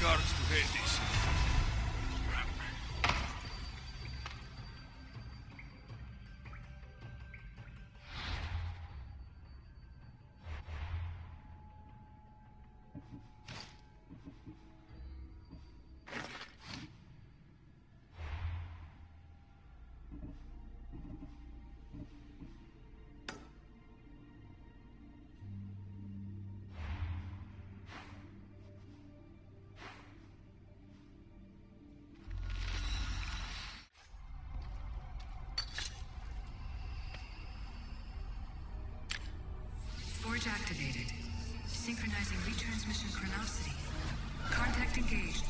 guards to Hades. Forge activated. Synchronizing retransmission chronicity. Contact engaged.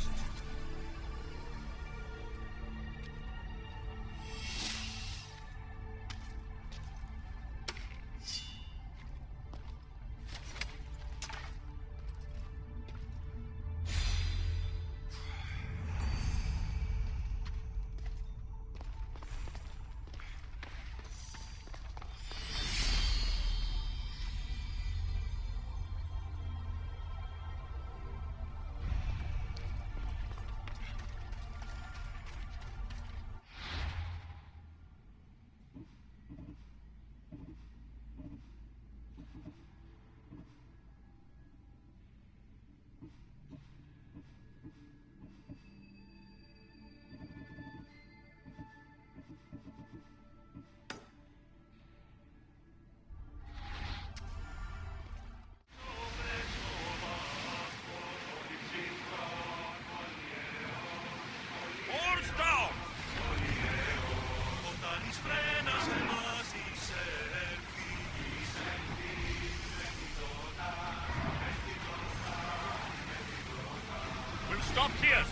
Stop here!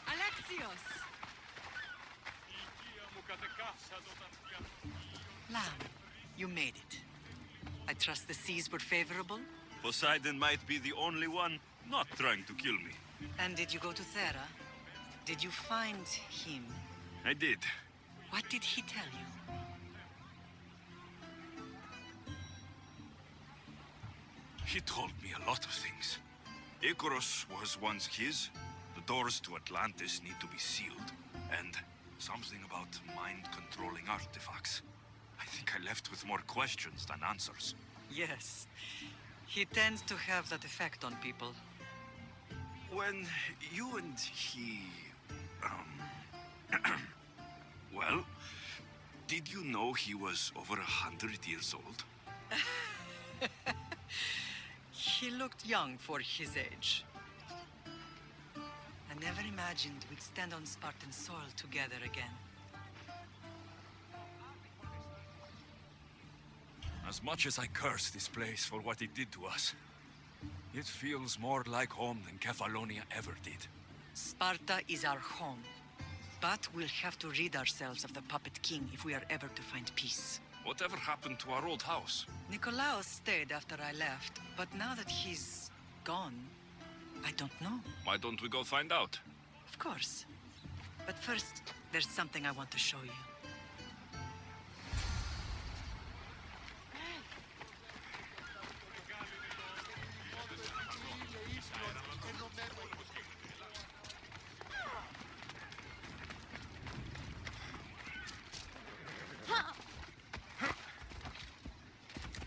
Alexios! Lamb, you made it. I trust the seas were favorable? Poseidon might be the only one not trying to kill me. And did you go to Thera? Did you find him? I did. What did he tell you? He told me a lot of things. Icarus was once his. The doors to Atlantis need to be sealed. And something about mind-controlling artifacts. I think I left with more questions than answers. Yes. He tends to have that effect on people. When you and he... well, did you know he was over 100 years old? He looked young for his age. I never imagined we'd stand on Spartan soil together again. As much as I curse this place for what it did to us, it feels more like home than Kefalonia ever did. Sparta is our home. But we'll have to rid ourselves of the Puppet King if we are ever to find peace. Whatever happened to our old house? Nikolaos stayed after I left, but now that he's gone, I don't know. Why don't we go find out? Of course. But first, there's something I want to show you.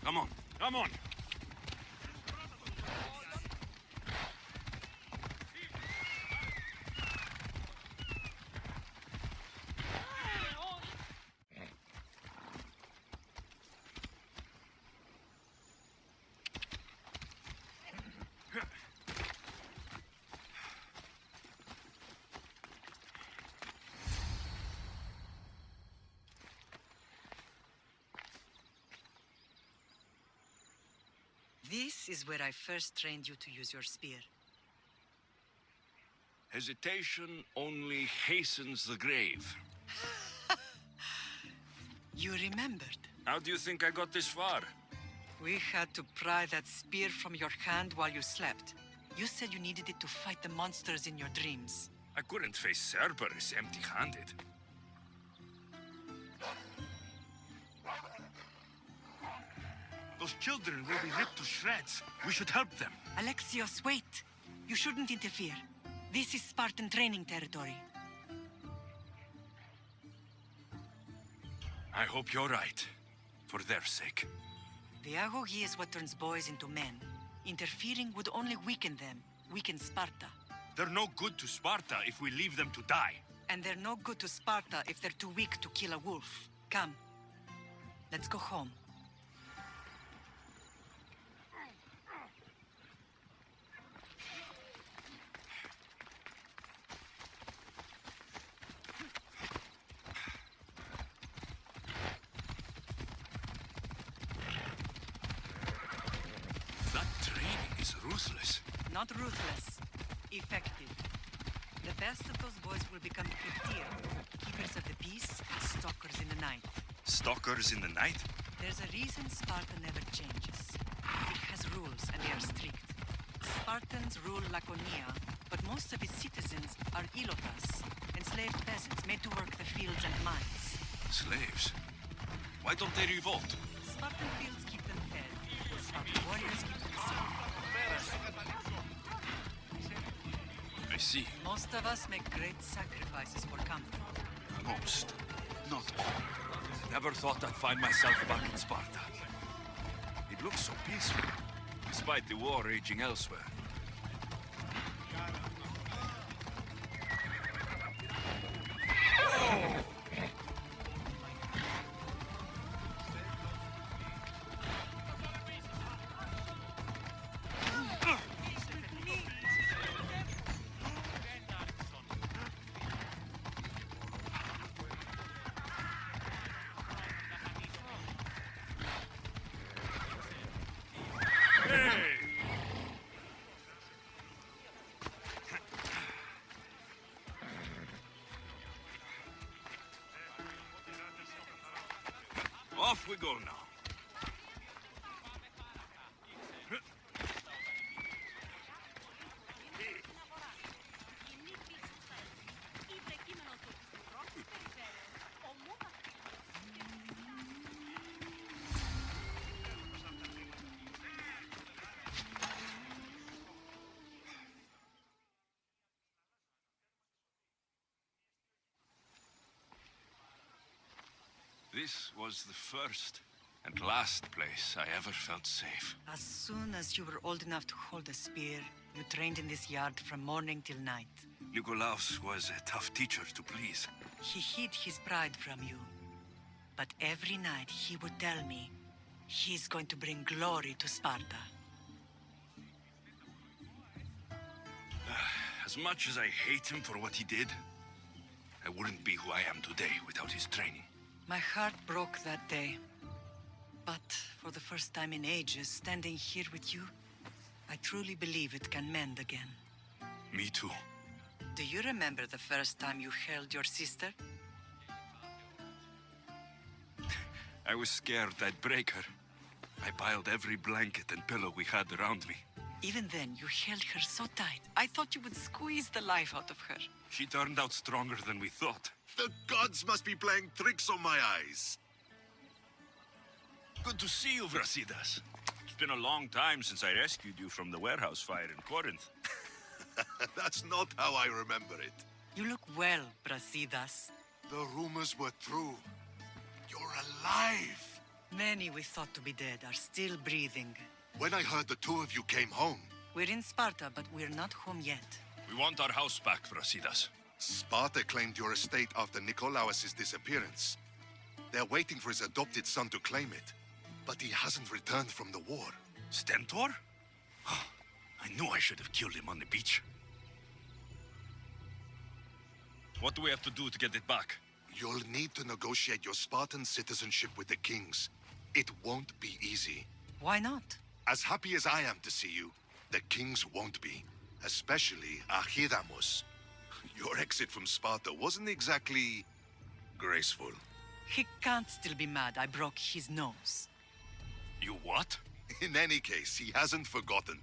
Come on, come on! This is where I first trained you to use your spear. Hesitation only hastens the grave. You remembered. How do you think I got this far? We had to pry that spear from your hand while you slept. You said you needed it to fight the monsters in your dreams. I couldn't face Cerberus empty-handed. Those children will be ripped to shreds. We should help them. Alexios, wait! You shouldn't interfere. This is Spartan training territory. I hope you're right. For their sake. The agoge is what turns boys into men. Interfering would only weaken them, weaken Sparta. They're no good to Sparta if we leave them to die. And they're no good to Sparta if they're too weak to kill a wolf. Come. Let's go home. That training is ruthless. Not ruthless. Effective. The best of those boys will become Creed, keepers of the peace and stalkers in the night. Stalkers in the night? There's a reason Sparta never changes. It has rules and they are strict. Spartans rule Laconia, but most of its citizens are ilotas, enslaved peasants made to work the fields and mines. Slaves? Why don't they revolt? Spartan fields keep them fed. Spartan warriors keep them safe. I see. Most of us make great sacrifices for comfort. Most. Not all. Never thought I'd find myself back in Sparta. It looks so peaceful, despite the war raging elsewhere. Off we go now. This was the first and last place I ever felt safe. As soon as you were old enough to hold a spear, you trained in this yard from morning till night. Nikolaos was a tough teacher to please. He hid his pride from you. But every night he would tell me, he's going to bring glory to Sparta. As much as I hate him for what he did, I wouldn't be who I am today without his training. My heart broke that day. But for the first time in ages, standing here with you, I truly believe it can mend again. Me too. Do you remember the first time you held your sister? I was scared I'd break her. I piled every blanket and pillow we had around me. Even then, you held her so tight. I thought you would squeeze the life out of her. She turned out stronger than we thought. The gods must be playing tricks on my eyes. Good to see you, Brasidas. It's been a long time since I rescued you from the warehouse fire in Corinth. That's not how I remember it. You look well, Brasidas. The rumors were true. You're alive. Many we thought to be dead are still breathing. When I heard the two of you came home, We're in Sparta, but we're not home yet. We want our house back, Brasidas. Sparta claimed your estate after Nikolaos' disappearance. They're waiting for his adopted son to claim it. But he hasn't returned from the war. Stentor? I knew I should have killed him on the beach. What do we have to do to get it back? You'll need to negotiate your Spartan citizenship with the kings. It won't be easy. Why not? As happy as I am to see you, the kings won't be. Especially Archidamos. Your exit from Sparta wasn't exactly graceful. He can't still be mad I broke his nose. You what? In any case, he hasn't forgotten.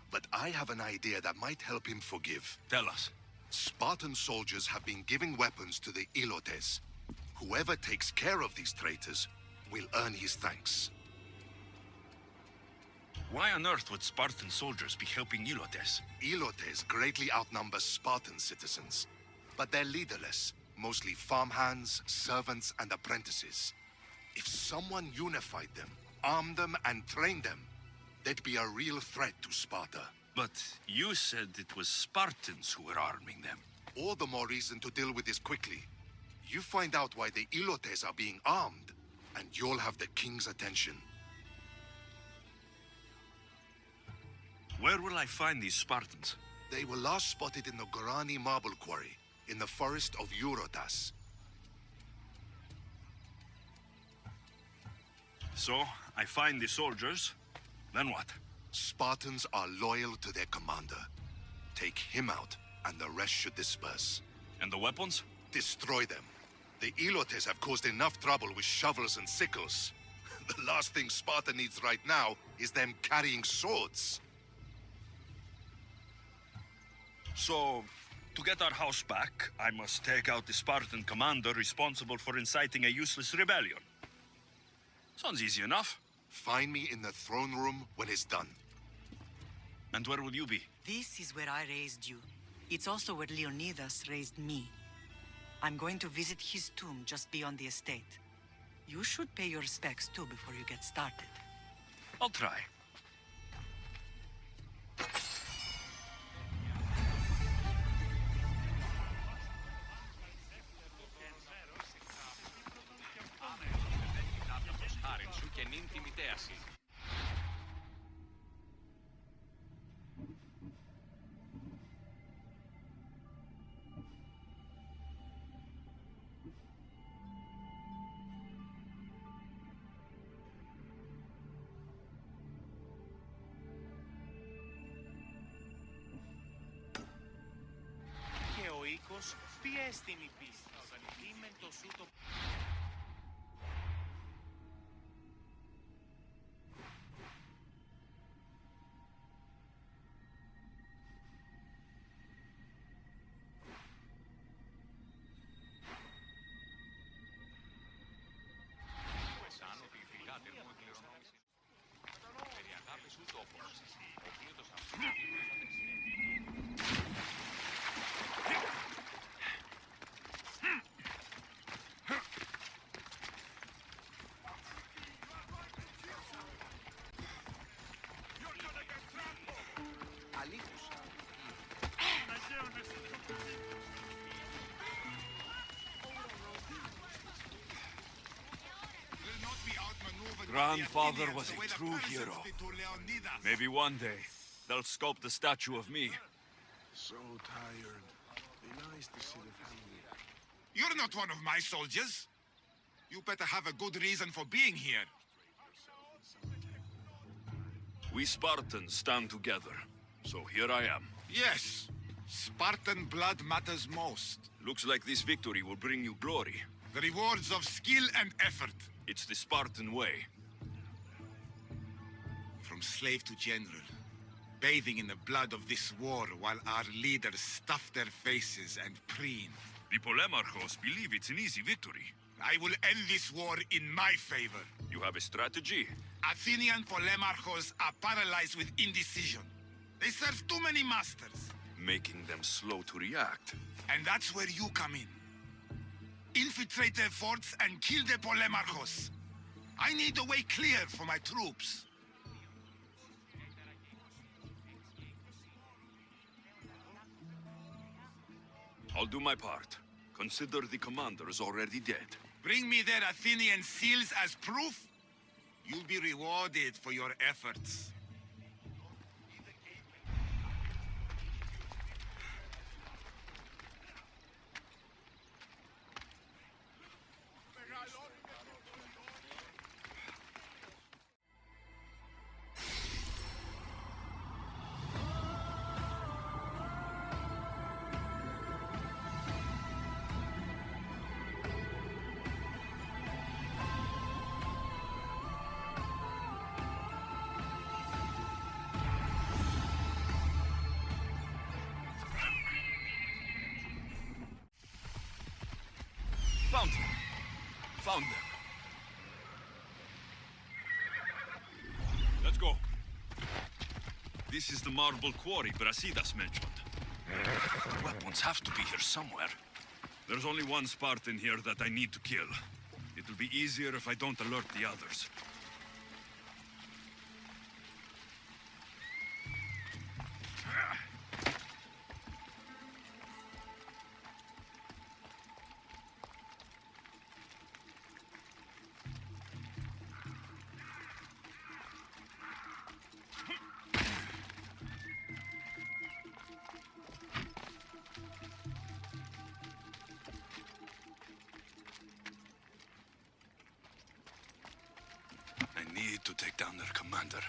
But I have an idea that might help him forgive. Tell us. Spartan soldiers have been giving weapons to the Ilotes. Whoever takes care of these traitors will earn his thanks. Why on earth would Spartan soldiers be helping Ilotes? Ilotes greatly outnumber Spartan citizens, but they're leaderless, mostly farmhands, servants, and apprentices. If someone unified them, armed them, and trained them, they'd be a real threat to Sparta. But you said it was Spartans who were arming them. All the more reason to deal with this quickly. You find out why the Ilotes are being armed, and you'll have the king's attention. Where will I find these Spartans? They were last spotted in the Gorani marble quarry, in the forest of Eurotas. So, I find the soldiers, then what? Spartans are loyal to their commander. Take him out, and the rest should disperse. And the weapons? Destroy them. The Ilotes have caused enough trouble with shovels and sickles. The last thing Sparta needs right now is them carrying swords. So, to get our house back, I must take out the Spartan commander responsible for inciting a useless rebellion. Sounds easy enough. Find me in the throne room when it's done. And where will you be? This is where I raised you. It's also where Leonidas raised me. I'm going to visit his tomb just beyond the estate. You should pay your respects too before you get started. I'll try. Τι έστιν η πίστη, όταν υπήμεν το σου το... Σαν ότι η Γâté μου εκληρονόμησε περί αγάπη σου τόπος, ο πλούτος αυτού. Grandfather was a true hero. Maybe one day, they'll sculpt a statue of me. So tired. Be nice to see the family. You're not one of my soldiers. You better have a good reason for being here. We Spartans stand together, so here I am. Yes, Spartan blood matters most. Looks like this victory will bring you glory. The rewards of skill and effort. It's the Spartan way. From slave to general, bathing in the blood of this war while our leaders stuff their faces and preen. The Polemarchos believe it's an easy victory. I will end this war in my favor. You have a strategy? Athenian Polemarchos are paralyzed with indecision. They serve too many masters. Making them slow to react. And that's where you come in. Infiltrate their forts and kill the Polemarchos. I need a way clear for my troops. I'll do my part. Consider the commander is already dead. Bring me their Athenian seals as proof. You'll be rewarded for your efforts. Found them. Let's go. This is the marble quarry Brasidas mentioned. Weapons have to be here somewhere. There's only one Spartan here that I need to kill. It'll be easier if I don't alert the others. I need to take down their commander.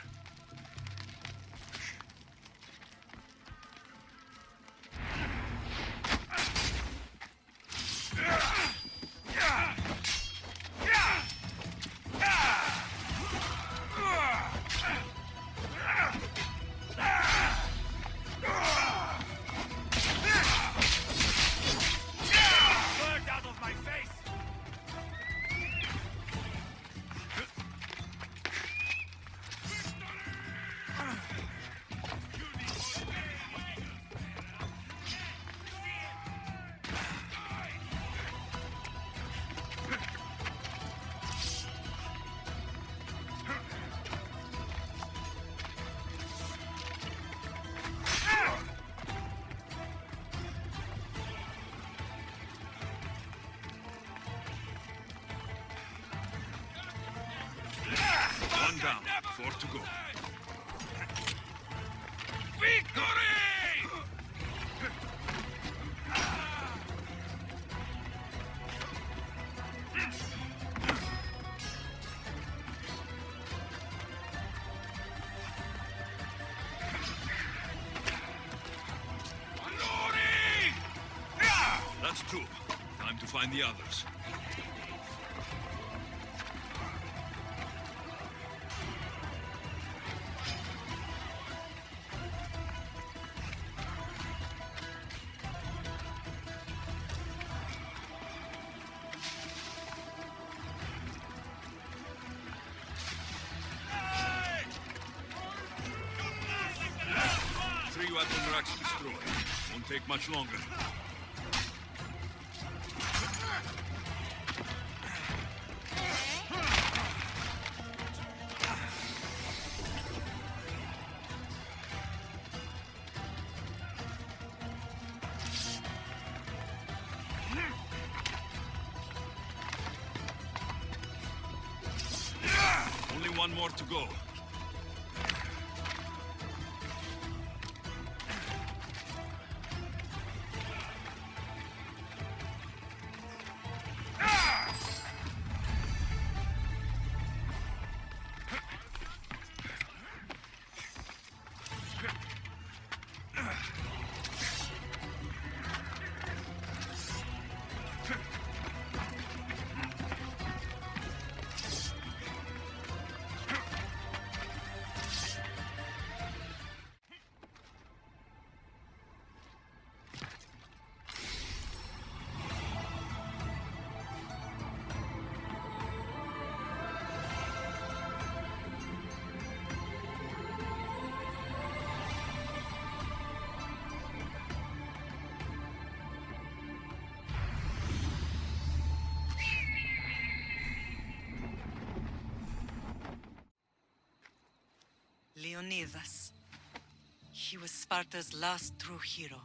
One down, 4 to go. Victory! That's 2. Time to find the others. Weapon racks destroyed. Won't take much longer. Only one more to go. Leonidas. He was Sparta's last true hero.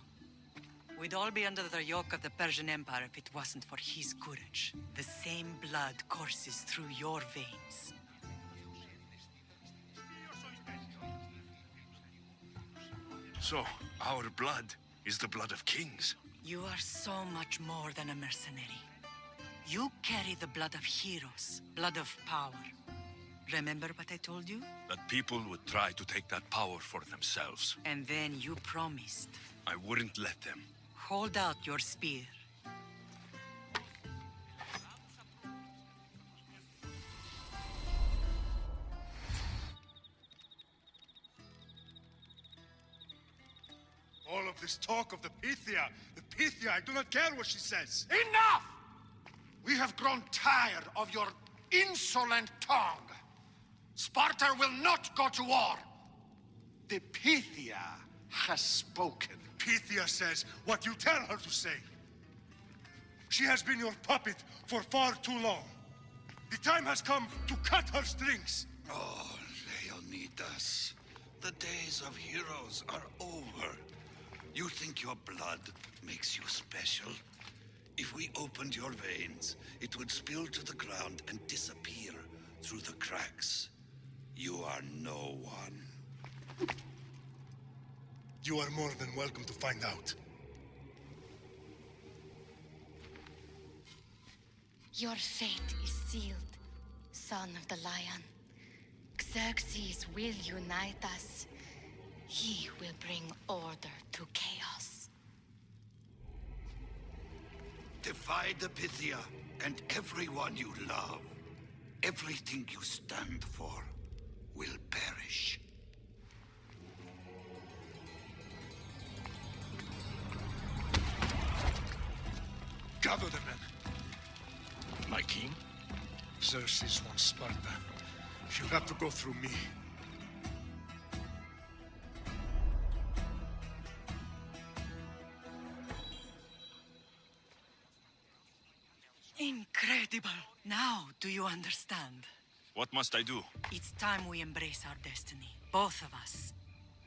We'd all be under the yoke of the Persian Empire if it wasn't for his courage. The same blood courses through your veins. So, our blood is the blood of kings. You are so much more than a mercenary. You carry the blood of heroes, blood of power. Remember what I told you? That people would try to take that power for themselves. And then you promised. I wouldn't let them. Hold out your spear. All of this talk of the Pythia, I do not care what she says. Enough! We have grown tired of your insolent tongue. Sparta will not go to war. The Pythia has spoken. Pythia says what you tell her to say. She has been your puppet for far too long. The time has come to cut her strings. Oh, Leonidas, the days of heroes are over. You think your blood makes you special? If we opened your veins, it would spill to the ground and disappear through the cracks. You are no one. You are more than welcome to find out. Your fate is sealed, son of the lion. Xerxes will unite us. He will bring order to chaos. Divide the Pythia and everyone you love. Everything you stand for will perish. Gather the men. My king? Xerxes wants Sparta. She'll have to go through me. Incredible! Now, do you understand? What must I do? It's time we embrace our destiny. Both of us.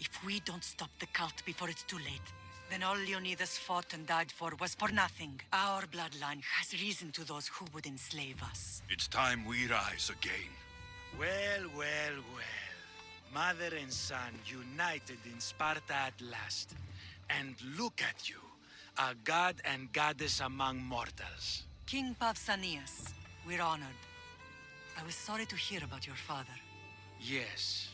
If we don't stop the cult before it's too late, then all Leonidas fought and died for was for nothing. Our bloodline has reason to those who would enslave us. It's time we rise again. Well, well, well. Mother and son united in Sparta at last. And look at you, a god and goddess among mortals. King Pausanias, we're honored. I was sorry to hear about your father. Yes,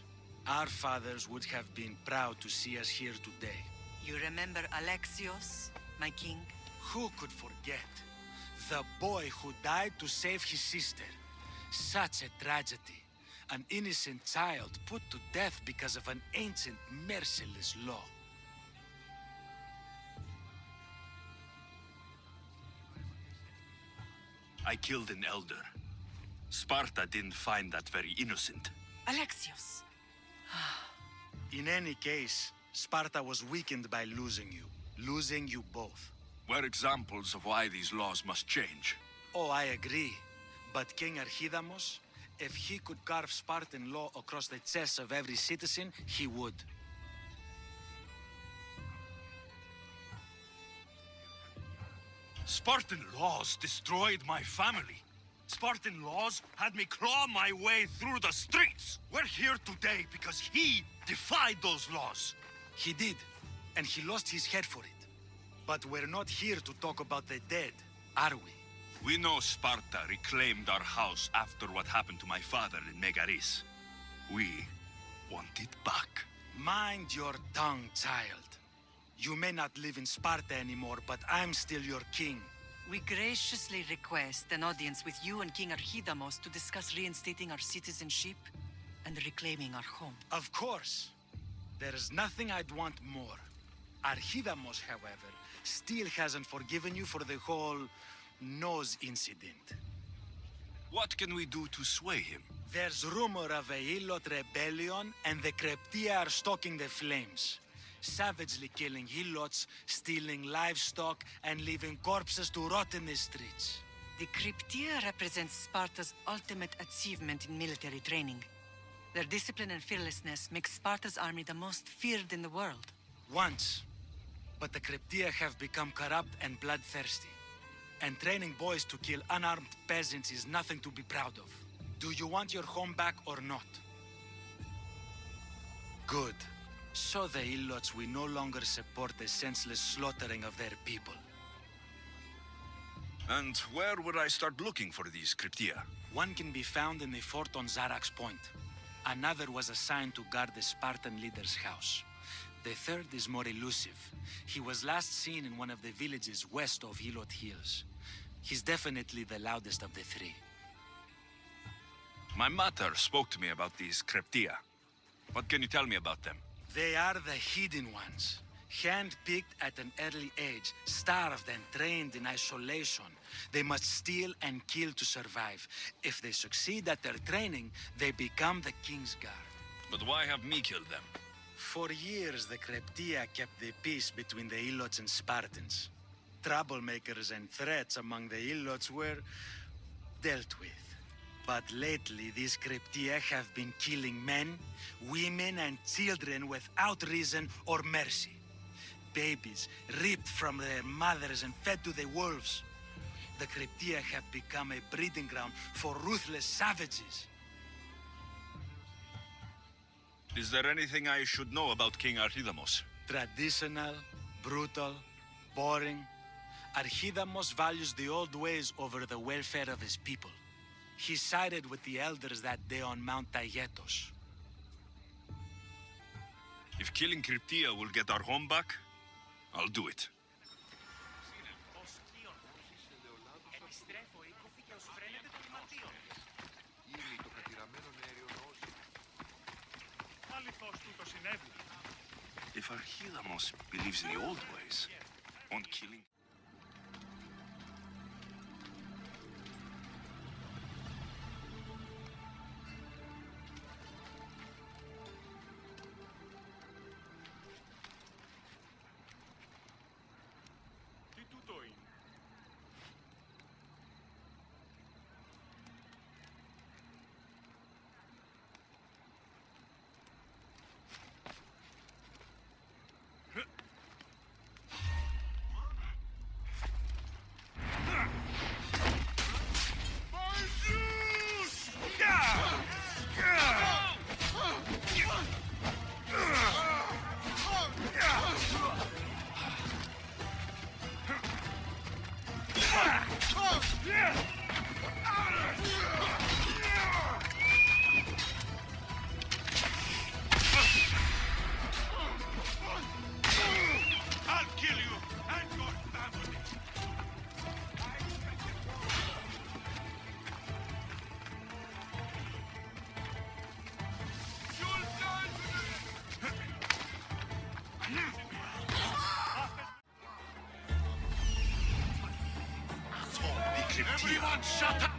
our fathers would have been proud to see us here today. You remember Alexios, my king? Who could forget? The boy who died to save his sister. Such a tragedy. An innocent child put to death because of an ancient, merciless law. I killed an elder. Sparta didn't find that very innocent. Alexios! In any case, Sparta was weakened by losing you both. We're examples of why these laws must change. Oh, I agree. But King Archidamos, if he could carve Spartan law across the chests of every citizen, he would. Spartan laws destroyed my family. Spartan laws had me claw my way through the streets. We're here today because he defied those laws. He did, and he lost his head for it. But we're not here to talk about the dead, are we? We know Sparta reclaimed our house after what happened to my father in Megaris. We want it back. Mind your tongue, child. You may not live in Sparta anymore, but I'm still your king. We graciously request an audience with you and King Archidamos to discuss reinstating our citizenship and reclaiming our home. Of course. There's nothing I'd want more. Archidamos, however, still hasn't forgiven you for the whole nose incident. What can we do to sway him? There's rumor of a Hilot rebellion, and the Kryptia are stoking the flames. Savagely killing Helots, stealing livestock, and leaving corpses to rot in the streets. The Kryptia represents Sparta's ultimate achievement in military training. Their discipline and fearlessness make Sparta's army the most feared in the world. Once. But the Kryptia have become corrupt and bloodthirsty. And training boys to kill unarmed peasants is nothing to be proud of. Do you want your home back or not? Good. So the Ilots will no longer support the senseless slaughtering of their people. And where would I start looking for these Kryptia? One can be found in the fort on Zarax Point. Another was assigned to guard the Spartan leader's house. The third is more elusive. He was last seen in one of the villages west of Hilot Hills. He's definitely the loudest of the three. My mother spoke to me about these Kryptia. What can you tell me about them? They are the hidden ones. Hand-picked at an early age, starved and trained in isolation. They must steal and kill to survive. If they succeed at their training, they become the King's Guard. But why have me killed them? For years, the Krypteia kept the peace between the Ilots and Spartans. Troublemakers and threats among the Ilots were dealt with. But lately, these Krypteia have been killing men, women, and children without reason or mercy. Babies ripped from their mothers and fed to the wolves. The Krypteia have become a breeding ground for ruthless savages. Is there anything I should know about King Archidamos? Traditional, brutal, boring. Archidamos values the old ways over the welfare of his people. He sided with the elders that day on Mount Taygetos. If killing Krypteia will get our home back, I'll do it. If Archidamos believes in the old ways, on killing... Everyone shut up!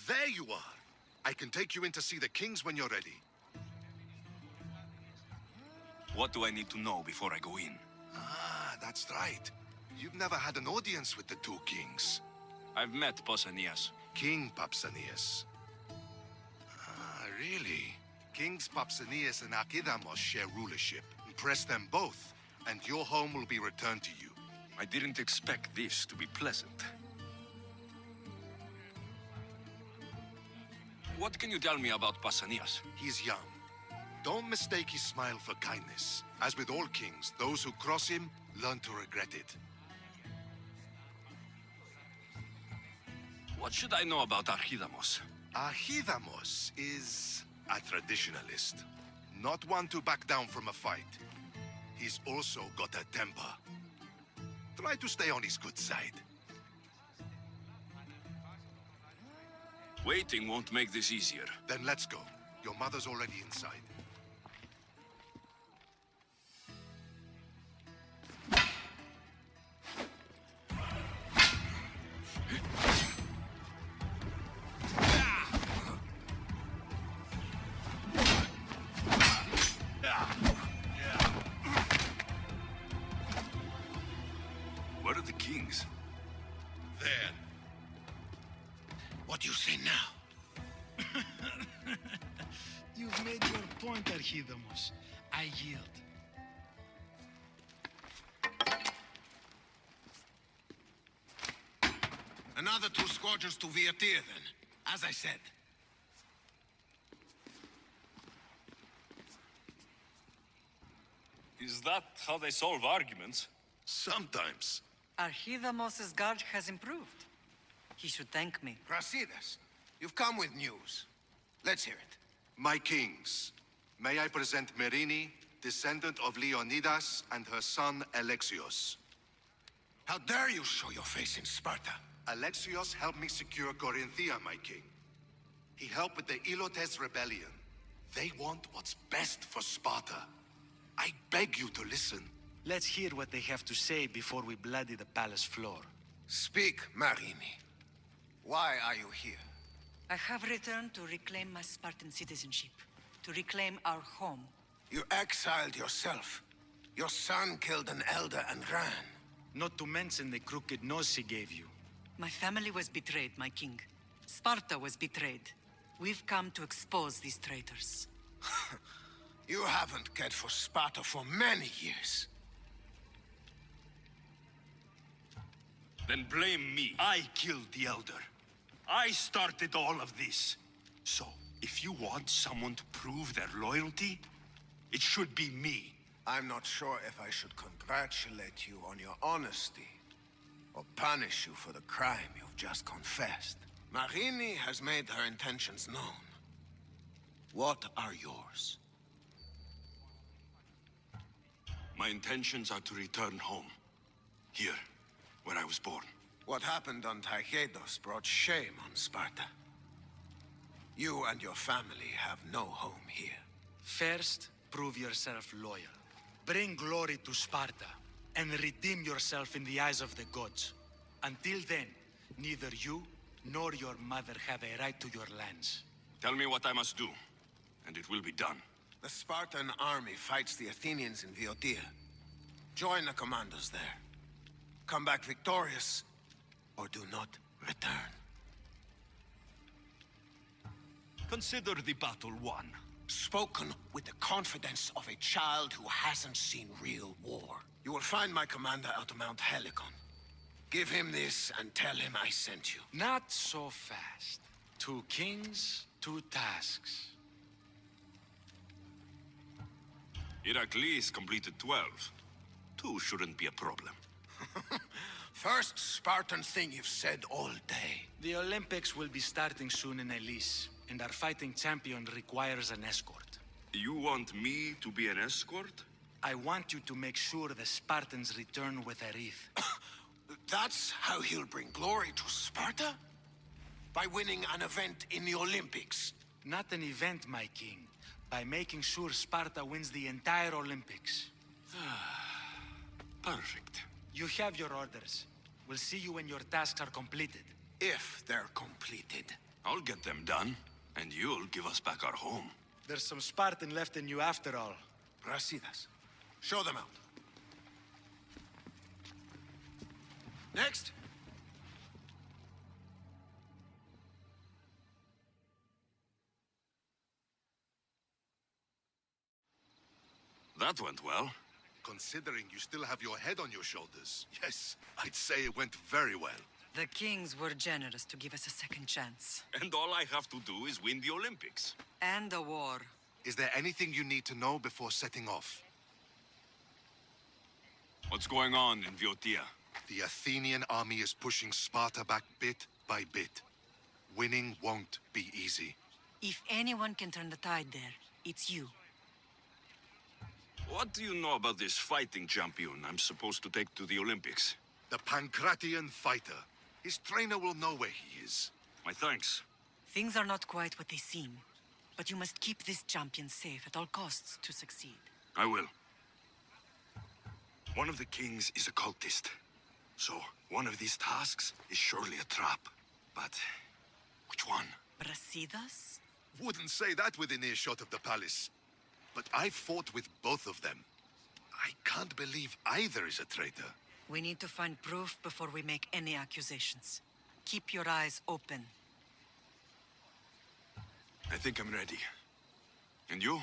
There you are. I can take you in to see the kings when you're ready. What do I need to know before I go in? Ah, that's right. You've never had an audience with the two kings. I've met Pausanias. King Pausanias. Ah, really? Kings Pausanias and Archidamos share rulership. Impress them both, and your home will be returned to you. I didn't expect this to be pleasant. What can you tell me about Pausanias? He's young. Don't mistake his smile for kindness. As with all kings, those who cross him learn to regret it. What should I know about Archidamos? Archidamos is a traditionalist. Not one to back down from a fight. He's also got a temper. Try to stay on his good side. Waiting won't make this easier. Then let's go. Your mother's already inside. Where are the kings? There. What do you say now? You've made your point, Archidamos. I yield. Another 2 squadrons to Vingt-Quatre, then. As I said. Is that how they solve arguments? Sometimes. Archidamos's guard has improved. He should thank me. Brasidas, you've come with news. Let's hear it. My kings, may I present Merini, descendant of Leonidas, and her son Alexios. How dare you show your face in Sparta? Alexios helped me secure Corinthia, my king. He helped with the Ilotes rebellion. They want what's best for Sparta. I beg you to listen. Let's hear what they have to say before we bloody the palace floor. Speak, Marini. Why are you here? I have returned to reclaim my Spartan citizenship, to reclaim our home. You exiled yourself. Your son killed an elder and ran. Not to mention the crooked nose he gave you. My family was betrayed, my king. Sparta was betrayed. We've come to expose these traitors. You haven't cared for Sparta for many years. Then blame me. I killed the elder. I started all of this. So, if you want someone to prove their loyalty, it should be me. I'm not sure if I should congratulate you on your honesty, or punish you for the crime you've just confessed. Marini has made her intentions known. What are yours? My intentions are to return home. Here, where I was born. What happened on Taygetos brought shame on Sparta. You and your family have no home here. First, prove yourself loyal. Bring glory to Sparta, and redeem yourself in the eyes of the gods. Until then, neither you nor your mother have a right to your lands. Tell me what I must do, and it will be done. The Spartan army fights the Athenians in Vingt-Quatre. Join the commandos there. Come back victorious, or do not return. Consider the battle won. Spoken with the confidence of a child who hasn't seen real war. You will find my commander at Mount Helicon. Give him this and tell him I sent you. Not so fast. 2 kings, 2 tasks. Heracles completed 12. 2 shouldn't be a problem. First Spartan thing you've said all day. The Olympics will be starting soon in Elise, and our fighting champion requires an escort. You want me to be an escort? I want you to make sure the Spartans return with a wreath. That's how he'll bring glory to Sparta? By winning an event in the Olympics? Not an event, my king. By making sure Sparta wins the entire Olympics. Perfect. You have your orders. We'll see you when your tasks are completed. If they're completed. I'll get them done, and you'll give us back our home. There's some Spartan left in you after all. Brasidas, show them out. Next. That went well. Considering you still have your head on your shoulders, yes, I'd say it went very well. The kings were generous to give us a second chance. And all I have to do is win the Olympics. And a war. Is there anything you need to know before setting off? What's going on in Vingt-Quatre? The Athenian army is pushing Sparta back bit by bit. Winning won't be easy. If anyone can turn the tide there, it's you. What do you know about this fighting champion I'm supposed to take to the Olympics? The Pancratian fighter. His trainer will know where he is. My thanks. Things are not quite what they seem, but you must keep this champion safe at all costs to succeed. I will. One of the kings is a cultist. So, one of these tasks is surely a trap. But, which one? Brasidas? Wouldn't say that within earshot of the palace. But I fought with both of them. I can't believe either is a traitor. We need to find proof before we make any accusations. Keep your eyes open. I think I'm ready. And you?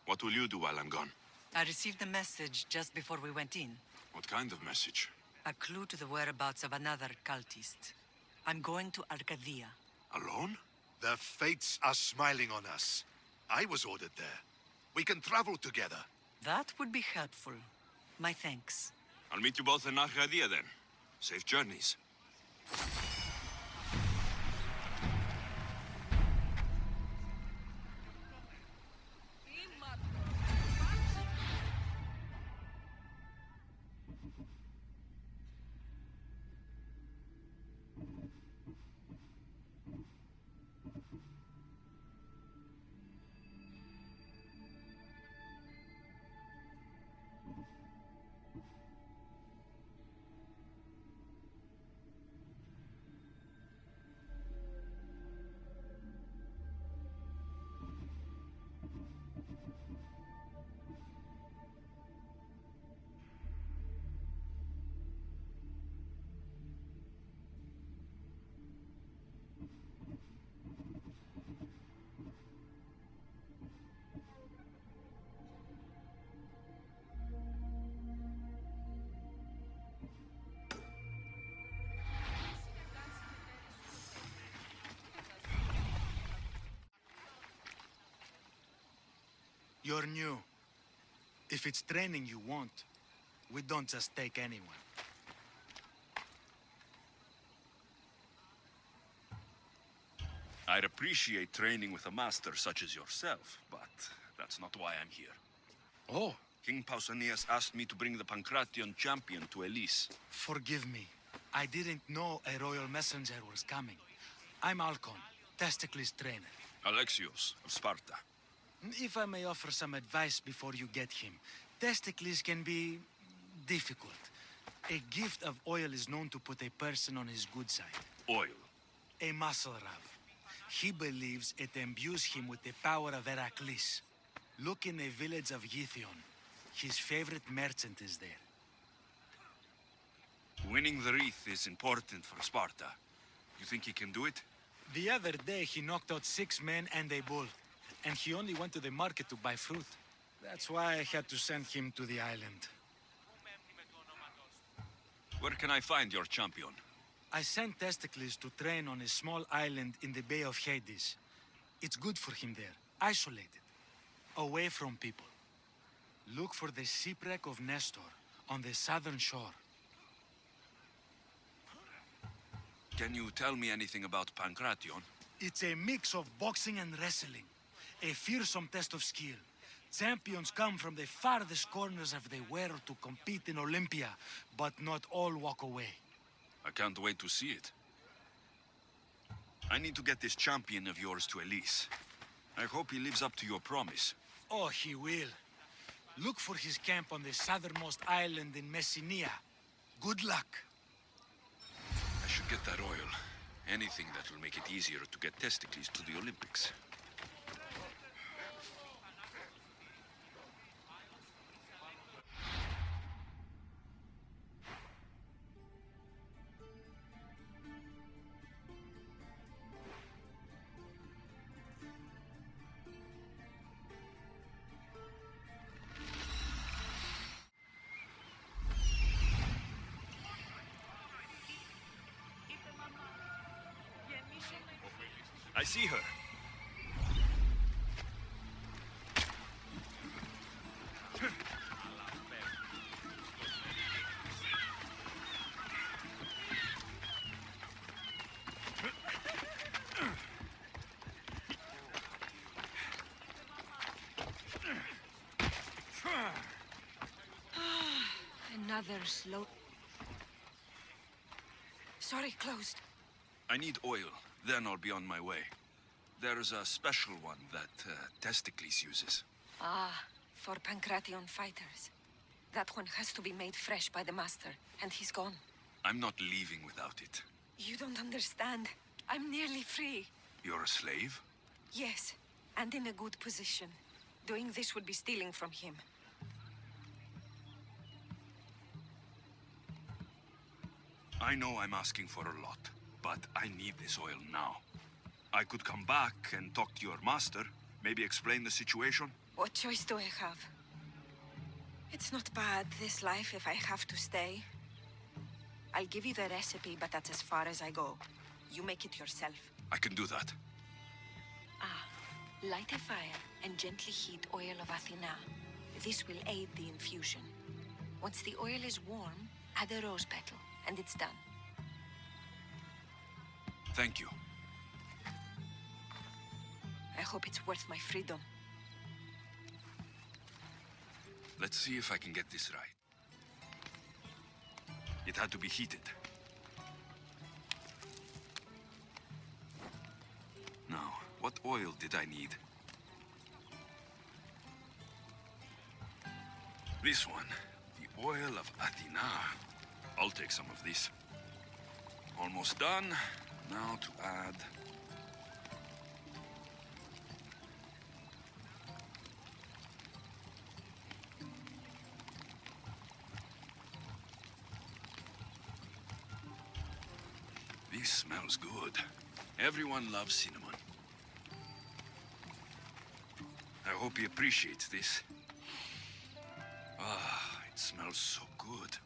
What will you do while I'm gone? I received a message just before we went in. What kind of message? A clue to the whereabouts of another cultist. I'm going to Arcadia. Alone? The fates are smiling on us. I was ordered there. We can travel together. That would be helpful. My thanks. I'll meet you both in Arcadia then. Safe journeys. You're new. If it's training you want, we don't just take anyone. I'd appreciate training with a master such as yourself, but that's not why I'm here. Oh, King Pausanias asked me to bring the Pancratian champion to Elise. forgive me. I didn't know a royal messenger was coming. I'm Alcon, Testicles' trainer. Alexios of Sparta. If I may offer some advice before you get him, Testicles can be difficult. A gift of oil is known to put a person on his good side. Oil. A muscle rub. He believes it imbues him with the power of Heracles. Look in the village of Yithion. His favorite merchant is there. Winning the wreath is important for Sparta. You think he can do it? The other day he knocked out 6 men and a bull. And he only went to the market to buy fruit. That's why I had to send him to the island. Where can I find your champion? I sent Testicles to train on a small island in the Bay of Hades. It's good for him there, isolated, away from people. Look for the shipwreck of Nestor on the southern shore. Can you tell me anything about Pancration? It's a mix of boxing and wrestling. A fearsome test of skill. Champions come from the farthest corners of the world to compete in Olympia, but not all walk away. I can't wait to see it. I need to get this champion of yours to Elise. I hope he lives up to your promise. Oh, he will. Look for his camp on the southernmost island in Messenia. Good luck. I should get that oil. Anything that will make it easier to get Testicles to the Olympics. I see her. others low. Sorry, closed. I need oil, then I'll be on my way. There's a special one that Testicles uses. Ah, for Pancration fighters. That one has to be made fresh by the master, and he's gone. I'm not leaving without it. You don't understand. I'm nearly free. You're a slave? Yes, and in a good position. Doing this would be stealing from him. I know I'm asking for a lot, but I need this oil now. I could come back and talk to your master, maybe explain the situation. What choice do I have? It's not bad, this life, if I have to stay. I'll give you the recipe, but that's as far as I go. You make it yourself. I can do that. Ah, light a fire and gently heat oil of Athena. This will aid the infusion. Once the oil is warm, add a rose petal, and it's done. Thank you. I hope it's worth my freedom. Let's see if I can get this right. It had to be heated. Now, what oil did I need? This one, the oil of Athena. I'll take some of this. Almost done. Now to add... This smells good. Everyone loves cinnamon. I hope he appreciates this. Ah, it smells so good.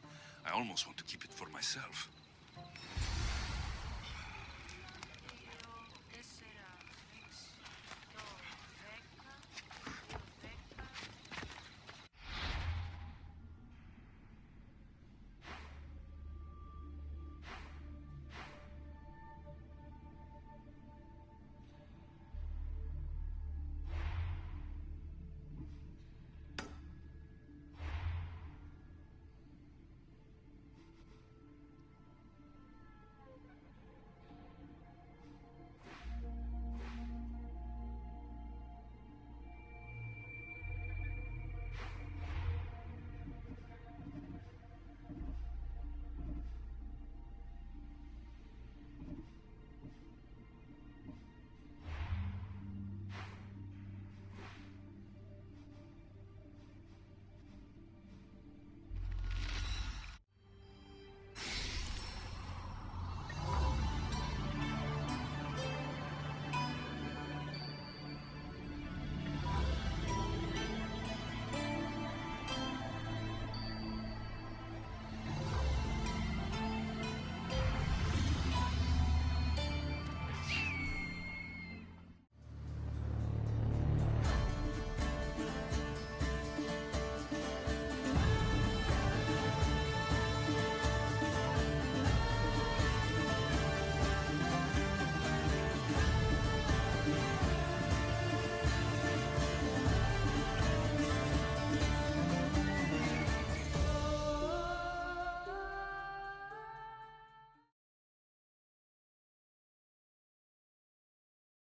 I almost want to keep it for myself.